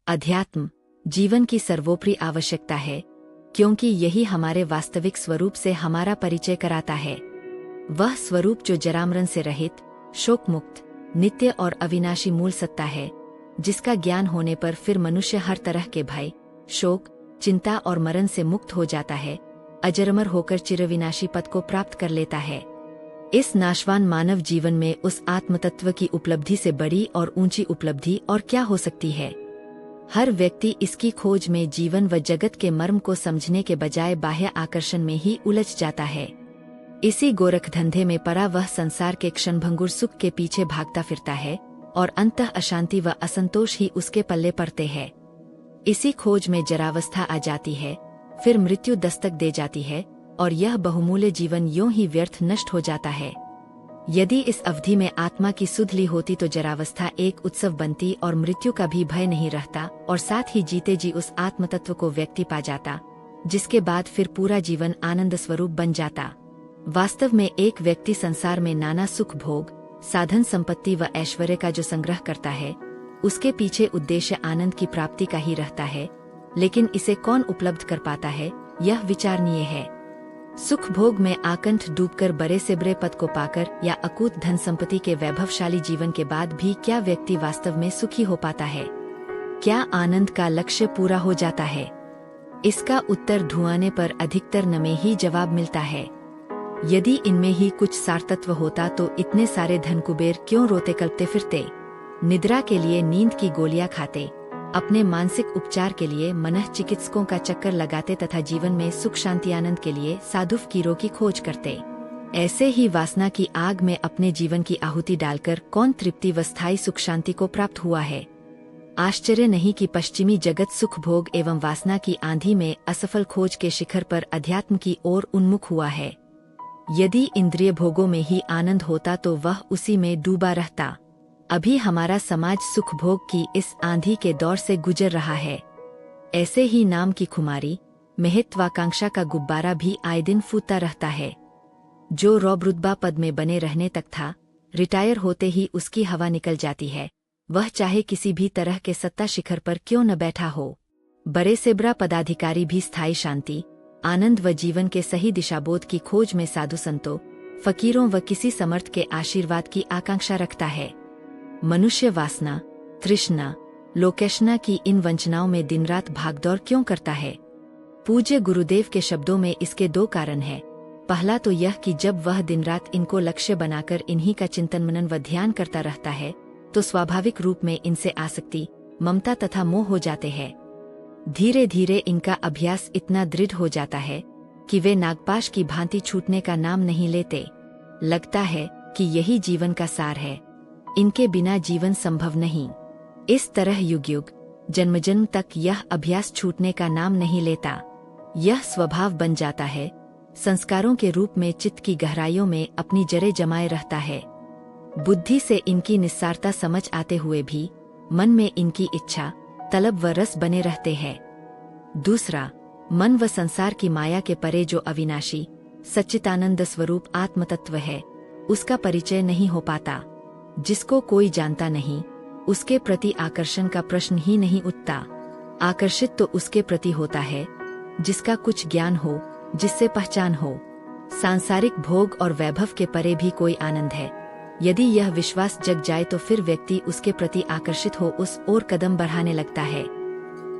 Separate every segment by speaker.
Speaker 1: अध्यात्म जीवन की सर्वोपरि आवश्यकता है, क्योंकि यही हमारे वास्तविक स्वरूप से हमारा परिचय कराता है। वह स्वरूप जो जरामरण से रहित, शोक मुक्त, नित्य और अविनाशी मूल सत्ता है, जिसका ज्ञान होने पर फिर मनुष्य हर तरह के भय, शोक, चिंता और मरण से मुक्त हो जाता है, अजरमर होकर चिरविनाशी पद को प्राप्त कर लेता है। इस नाशवान मानव जीवन में उस आत्मतत्व की उपलब्धि से बड़ी और ऊंची उपलब्धि और क्या हो सकती है। हर व्यक्ति इसकी खोज में जीवन व जगत के मर्म को समझने के बजाय बाह्य आकर्षण में ही उलझ जाता है। इसी गोरख धंधे में पड़ा वह संसार के क्षणभंगुर सुख के पीछे भागता फिरता है और अंततः अशांति व असंतोष ही उसके पल्ले पड़ते हैं। इसी खोज में जरावस्था आ जाती है, फिर मृत्यु दस्तक दे जाती है और यह बहुमूल्य जीवन यूं ही व्यर्थ नष्ट हो जाता है। यदि इस अवधि में आत्मा की सुध ली होती तो जरावस्था एक उत्सव बनती और मृत्यु का भी भय नहीं रहता और साथ ही जीते जी उस आत्मतत्व को व्यक्ति पा जाता, जिसके बाद फिर पूरा जीवन आनंद स्वरूप बन जाता। वास्तव में एक व्यक्ति संसार में नाना सुख भोग, साधन संपत्ति व ऐश्वर्य का जो संग्रह करता है, उसके पीछे उद्देश्य आनंद की प्राप्ति का ही रहता है, लेकिन इसे कौन उपलब्ध कर पाता है, यह विचारणीय है। सुख भोग में आकंठ डूबकर बड़े से बड़े पद को पाकर या अकूत धन संपत्ति के वैभवशाली जीवन के बाद भी क्या व्यक्ति वास्तव में सुखी हो पाता है? क्या आनंद का लक्ष्य पूरा हो जाता है? इसका उत्तर ढूंढने पर अधिकतर न में ही जवाब मिलता है। यदि इनमें ही कुछ सारतत्व होता तो इतने सारे धन कुबेर क्यों रोते कल्पते फिरते, निद्रा के लिए नींद की गोलियां खाते, अपने मानसिक उपचार के लिए मनः चिकित्सकों का चक्कर लगाते तथा जीवन में सुख शांति आनंद के लिए साधु फकीरों की खोज करते। ऐसे ही वासना की आग में अपने जीवन की आहुति डालकर कौन तृप्ति व स्थायी सुख शांति को प्राप्त हुआ है। आश्चर्य नहीं कि पश्चिमी जगत सुख भोग एवं वासना की आंधी में असफल खोज के शिखर पर अध्यात्म की ओर उन्मुख हुआ है। यदि इंद्रिय भोगों में ही आनंद होता तो वह उसी में डूबा रहता। अभी हमारा समाज सुख भोग की इस आंधी के दौर से गुजर रहा है। ऐसे ही नाम की खुमारी, महत्वाकांक्षा का गुब्बारा भी आए दिन फूटता रहता है। जो रौब-रुतबा पद में बने रहने तक था, रिटायर होते ही उसकी हवा निकल जाती है, वह चाहे किसी भी तरह के सत्ता शिखर पर क्यों न बैठा हो। बड़े से बड़ा पदाधिकारी भी स्थायी शांति, आनंद व जीवन के सही दिशाबोध की खोज में साधु संतों, फकीरों व किसी समर्थ के आशीर्वाद की आकांक्षा रखता है। मनुष्य वासना, तृष्णा, लोकेशना की इन वंचनाओं में दिन रात भागदौड़ क्यों करता है? पूज्य गुरुदेव के शब्दों में इसके दो कारण हैं। पहला तो यह कि जब वह दिन रात इनको लक्ष्य बनाकर इन्हीं का चिंतन मनन व ध्यान करता रहता है, तो स्वाभाविक रूप में इनसे आसक्ति, ममता तथा मोह हो जाते हैं। धीरे धीरे इनका अभ्यास इतना दृढ़ हो जाता है कि वे नागपाश की भांति छूटने का नाम नहीं लेते। लगता है कि यही जीवन का सार है, इनके बिना जीवन संभव नहीं। इस तरह युग युग, जन्म जन्म तक यह अभ्यास छूटने का नाम नहीं लेता। यह स्वभाव बन जाता है, संस्कारों के रूप में चित्त की गहराइयों में अपनी जड़ें जमाए रहता है। बुद्धि से इनकी निस्सारता समझ आते हुए भी मन में इनकी इच्छा, तलब व रस बने रहते हैं। दूसरा, मन व संसार की माया के परे जो अविनाशी, सच्चिदानंद स्वरूप आत्मतत्व है, उसका परिचय नहीं हो पाता। जिसको कोई जानता नहीं, उसके प्रति आकर्षण का प्रश्न ही नहीं उठता। आकर्षित तो उसके प्रति होता है जिसका कुछ ज्ञान हो, जिससे पहचान हो। सांसारिक भोग और वैभव के परे भी कोई आनंद है। यदि यह विश्वास जग जाए तो फिर व्यक्ति उसके प्रति आकर्षित हो उस ओर कदम बढ़ाने लगता है।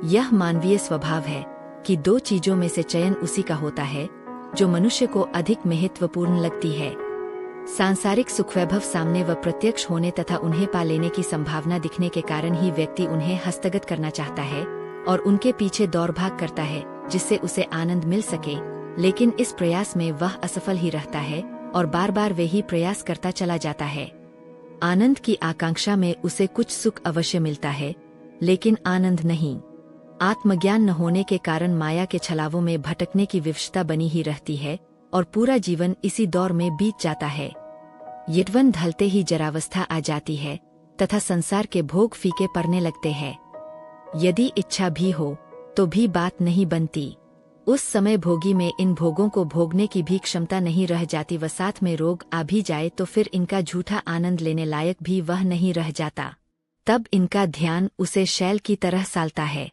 Speaker 1: यह मानवीय स्वभाव है कि दो चीजों में से चयन उसी का होता है जो मनुष्य को अधिक महत्वपूर्ण लगती है। सांसारिक सुख वैभव सामने व प्रत्यक्ष होने तथा उन्हें पा लेने की संभावना दिखने के कारण ही व्यक्ति उन्हें हस्तगत करना चाहता है और उनके पीछे दौड़ भाग करता है, जिससे उसे आनंद मिल सके। लेकिन इस प्रयास में वह असफल ही रहता है और बार बार वे ही प्रयास करता चला जाता है। आनंद की आकांक्षा में उसे कुछ सुख अवश्य मिलता है, लेकिन आनंद नहीं। आत्मज्ञान न होने के कारण माया के छलावों में भटकने की विवशता बनी ही रहती है और पूरा जीवन इसी दौर में बीत जाता है। यौवन ढलते ही जरावस्था आ जाती है तथा संसार के भोग फीके पड़ने लगते हैं। यदि इच्छा भी हो तो भी बात नहीं बनती। उस समय भोगी में इन भोगों को भोगने की भी क्षमता नहीं रह जाती व साथ में रोग आ भी जाए तो फिर इनका झूठा आनंद लेने लायक भी वह नहीं रह जाता। तब इनका ध्यान उसे शैल की तरह सालता है।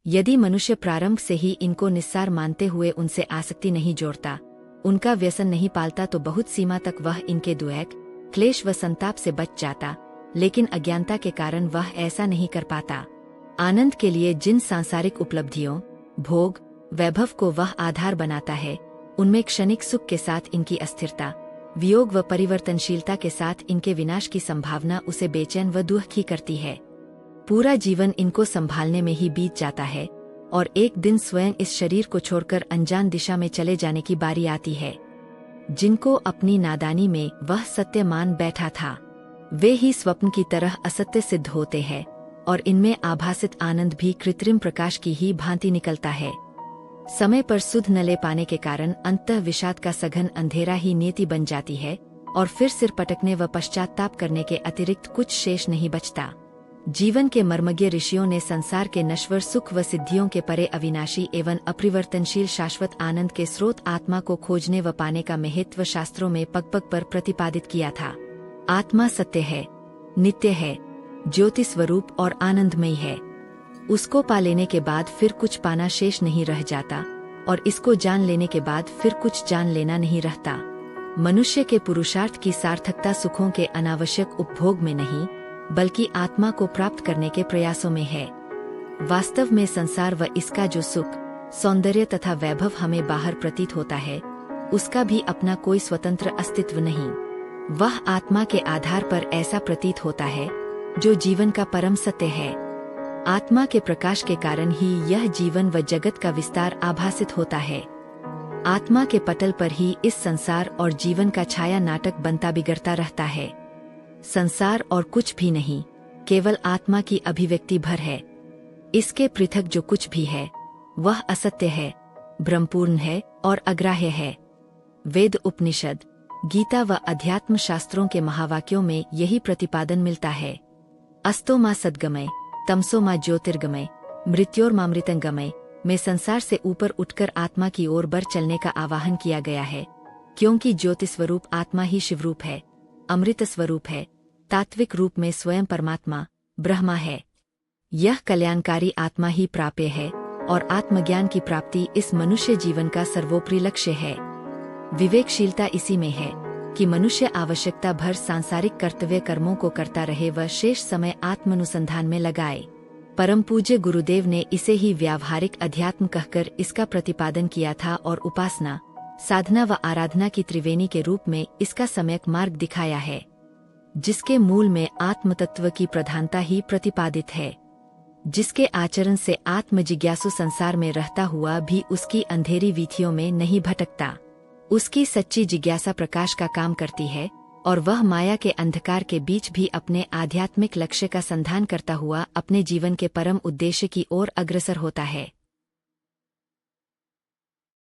Speaker 1: यदि मनुष्य प्रारंभ से ही इनको निस्सार मानते हुए उनसे आसक्ति नहीं जोड़ता, उनका व्यसन नहीं पालता, तो बहुत सीमा तक वह इनके द्वेग, क्लेश व संताप से बच जाता, लेकिन अज्ञानता के कारण वह ऐसा नहीं कर पाता। आनंद के लिए जिन सांसारिक उपलब्धियों, भोग, वैभव को वह आधार बनाता है, उनमें क्षणिक सुख के साथ इनकी अस्थिरता, वियोग व परिवर्तनशीलता के साथ इनके विनाश की संभावना उसे बेचैन व दुखी करती है। पूरा जीवन इनको संभालने में ही बीत जाता है और एक दिन स्वयं इस शरीर को छोड़कर अनजान दिशा में चले जाने की बारी आती है। जिनको अपनी नादानी में वह सत्य मान बैठा था, वे ही स्वप्न की तरह असत्य सिद्ध होते हैं और इनमें आभासित आनंद भी कृत्रिम प्रकाश की ही भांति निकलता है। समय पर सुध न ले पाने के कारण अंतः विषाद का सघन अंधेरा ही नियति बन जाती है और फिर सिर पटकने व पश्चाताप करने के अतिरिक्त कुछ शेष नहीं बचता। जीवन के मर्मज्ञ ऋषियों ने संसार के नश्वर सुख व सिद्धियों के परे अविनाशी एवं अपरिवर्तनशील शाश्वत आनंद के स्रोत आत्मा को खोजने व पाने का महत्व शास्त्रों में पग पग पर प्रतिपादित किया था। आत्मा सत्य है, नित्य है, ज्योति स्वरूप और आनंदमयी है। उसको पा लेने के बाद फिर कुछ पाना शेष नहीं रह जाता और इसको जान लेने के बाद फिर कुछ जान लेना नहीं रहता। मनुष्य के पुरुषार्थ की सार्थकता सुखों के अनावश्यक उपभोग में नहीं, बल्कि आत्मा को प्राप्त करने के प्रयासों में है। वास्तव में संसार व इसका जो सुख, सौंदर्य तथा वैभव हमें बाहर प्रतीत होता है, उसका भी अपना कोई स्वतंत्र अस्तित्व नहीं। वह आत्मा के आधार पर ऐसा प्रतीत होता है जो जीवन का परम सत्य है। आत्मा के प्रकाश के कारण ही यह जीवन व जगत का विस्तार आभासित होता है। आत्मा के पटल पर ही इस संसार और जीवन का छाया नाटक बनता बिगड़ता रहता है। संसार और कुछ भी नहीं, केवल आत्मा की अभिव्यक्ति भर है। इसके पृथक जो कुछ भी है वह असत्य है, भ्रमपूर्ण है और अग्राह्य है। वेद, उपनिषद, गीता व अध्यात्म शास्त्रों के महावाक्यों में यही प्रतिपादन मिलता है। अस्तो मा सद्गमय, तमसो मा ज्योतिर्गमय, मृत्योर्मामृतंगमय में संसार से ऊपर उठकर आत्मा की ओर बढ़ चलने का आवाहन किया गया है, क्योंकि ज्योति स्वरूप आत्मा ही शिवरूप है, अमृत स्वरूप है, तात्विक रूप में स्वयं परमात्मा ब्रह्मा है। यह कल्याणकारी आत्मा ही प्राप्य है और आत्मज्ञान की प्राप्ति इस मनुष्य जीवन का सर्वोपरि लक्ष्य है। विवेकशीलता इसी में है कि मनुष्य आवश्यकता भर सांसारिक कर्तव्य कर्मों को करता रहे व शेष समय आत्मानुसंधान में लगाए। परम पूज्य गुरुदेव ने इसे ही व्यावहारिक अध्यात्म कहकर इसका प्रतिपादन किया था और उपासना, साधना व आराधना की त्रिवेणी के रूप में इसका सम्यक मार्ग दिखाया है, जिसके मूल में आत्मतत्व की प्रधानता ही प्रतिपादित है। जिसके आचरण से आत्म जिज्ञासु संसार में रहता हुआ भी उसकी अंधेरी वीथियों में नहीं भटकता, उसकी सच्ची जिज्ञासा प्रकाश का काम करती है और वह माया के अंधकार के बीच भी अपने आध्यात्मिक लक्ष्य का संधान करता हुआ अपने जीवन के परम उद्देश्य की ओर अग्रसर होता है।